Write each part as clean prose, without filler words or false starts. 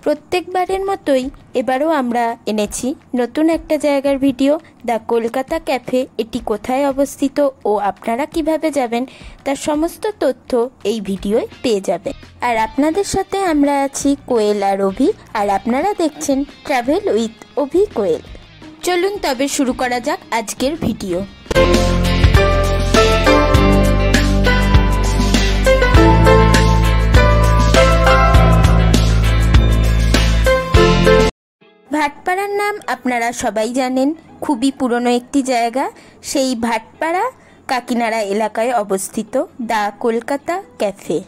প্রত্যেকবারের মতোই এবারও আমরা এনেছি নতুন একটা জায়গার ভিডিও, দ্য কলকাতা ক্যাফে। এটি কোথায় অবস্থিত ও আপনারা কিভাবে যাবেন তার সমস্ত তথ্য এই ভিডিওয় পেয়ে যাবেন। আর আপনাদের সাথে আমরা আছি কোয়েল আর অভি, আর আপনারা দেখছেন ট্রাভেল উইথ অভি কোয়েল। চলুন তবে শুরু করা যাক আজকের ভিডিও। ভাটপাড়ার নাম আপনারা সবাই জানেন, খুবই পুরনো একটি জায়গা। সেই ভাটপাড়া কাকিনাড়া এলাকায় অবস্থিত দ্য কলকাতা ক্যাফে।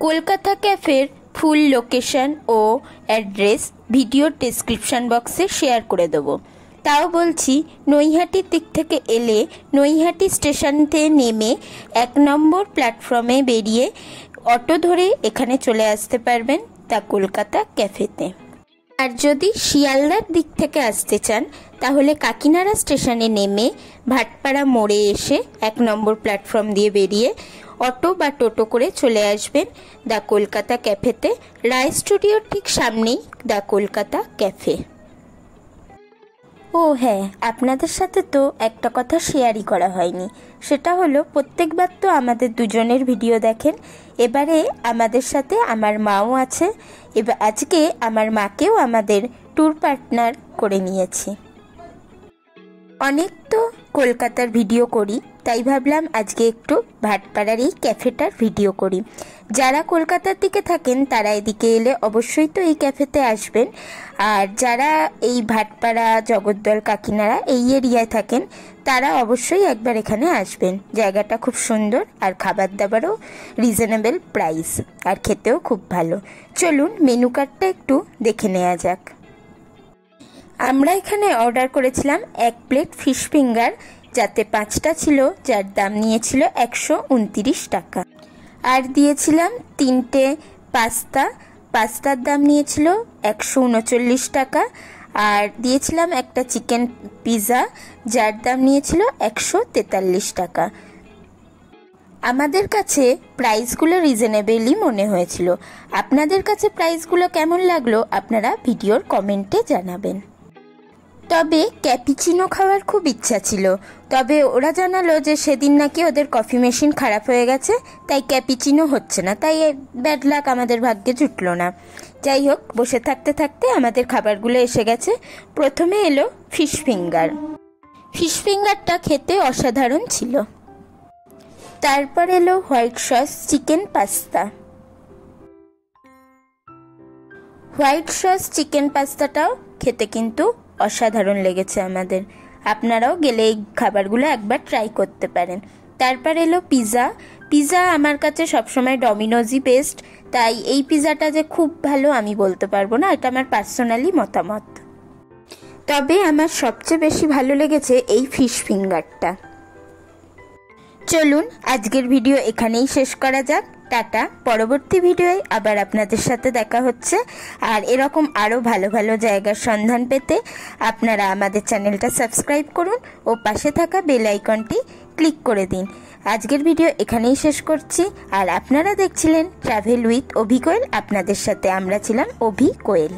কলকাতা ক্যাফের ফুল লোকেশন ও অ্যাড্রেস ভিডিওর ডেসক্রিপশন বক্সে শেয়ার করে দেবো। তাও বলছি, নৈহাটির দিক থেকে এলে নৈহাটি স্টেশনতে নেমে 1 নম্বর প্ল্যাটফর্মে বেরিয়ে অটো ধরে এখানে চলে আসতে পারবেন দ্য কলকাতা ক্যাফেতে। আর যদি শিয়ালদার দিক থেকে আসতে চান তাহলে কাকিনাড়া স্টেশনে নেমে ভাটপাড়া মোড়ে এসে 1 নম্বর প্ল্যাটফর্ম দিয়ে বেরিয়ে অটো বা টোটো করে চলে আসবেন দ্য কলকাতা ক্যাফেতে। রায় স্টুডিওর ঠিক সামনেই দ্য কলকাতা ক্যাফে। ও হ্যাঁ, আপনাদের সাথে তো একটা কথা শেয়ারই করা হয়নি, সেটা হলো প্রত্যেকবার তো আমাদের দুজনের ভিডিও দেখেন, এবারে আমাদের সাথে আমার মাও আছে। এবার আজকে আমার মাকেও আমাদের ট্যুর পার্টনার করে নিয়েছি। অনেক তো কলকাতার ভিডিও করি, তাই ভাবলাম আজকে একটু ভাটপাড়ার এই ক্যাফেটার ভিডিও করি। যারা কলকাতার দিকে থাকেন তারা এদিকে এলে অবশ্যই তো এই ক্যাফেতে আসবেন, আর যারা এই ভাটপাড়া, জগদ্দল, কাকিনাড়া এই এরিয়ায় থাকেন তারা অবশ্যই একবার এখানে আসবেন। জায়গাটা খুব সুন্দর আর খাবার দাবারও রিজনেবল প্রাইস, আর খেতেও খুব ভালো। চলুন মেনু কার্ডটা একটু দেখে নেওয়া যাক। আমরা এখানে অর্ডার করেছিলাম 1 প্লেট ফিশ ফিঙ্গার, যাতে 5টা ছিল, যার দাম নিয়েছিল 129 টাকা। আর দিয়েছিলাম 3টে পাস্তার দাম নিয়েছিল 139 টাকা। আর দিয়েছিলাম একটা চিকেন পিৎজা, যার দাম নিয়েছিল 143 টাকা। আমাদের কাছে প্রাইসগুলো রিজনেবলই মনে হয়েছিল। আপনাদের কাছে প্রাইসগুলো কেমন লাগলো আপনারা ভিডিওর কমেন্টে জানাবেন। তবে ক্যাপিচিনো খাওয়ার খুব ইচ্ছা ছিল, তবে ওরা জানালো যে সেদিন নাকি ওদের কফি মেশিন খারাপ হয়ে গেছে, তাই ক্যাপিচিনো হচ্ছে না। তাই ব্যাড লাক, আমাদের ভাগ্যে জুটলো না। যাই হোক, বসে থাকতে থাকতে আমাদের খাবারগুলো এসে গেছে। প্রথমে এলো ফিশ ফিঙ্গার। ফিশ ফিঙ্গারটা খেতে অসাধারণ ছিল। তারপর এলো white sauce chicken pasta. White sauce chicken পাস্তাটাও খেতে কিন্তু অসাধারণ লেগেছে আমাদের। আপনারাও গেলে এই খাবারগুলো একবার ট্রাই করতে পারেন। তারপর এলো পিৎজা আমার কাছে সবসময় ডমিনোজই বেস্ট, তাই এই পিৎজাটা যে খুব ভালো আমি বলতে পারবো না, এটা আমার পার্সোনালি মতামত। তবে আমার সবচেয়ে বেশি ভালো লেগেছে এই ফিশ ফিঙ্গারটা। চলুন আজকের ভিডিও এখানেই শেষ করা যাক। টাটা, পরবর্তী ভিডিওয় আবার আপনাদের সাথে দেখা হচ্ছে। আর এরকম আরও ভালো ভালো জায়গার সন্ধান পেতে আপনারা আমাদের চ্যানেলটা সাবস্ক্রাইব করুন ও পাশে থাকা বেল আইকনটি ক্লিক করে দিন। আজকের ভিডিও এখানেই শেষ করছি। আর আপনারা দেখছিলেন ট্রাভেল উইথ অভি কোয়েল। আপনাদের সাথে আমরা ছিলাম অভি কোয়েল।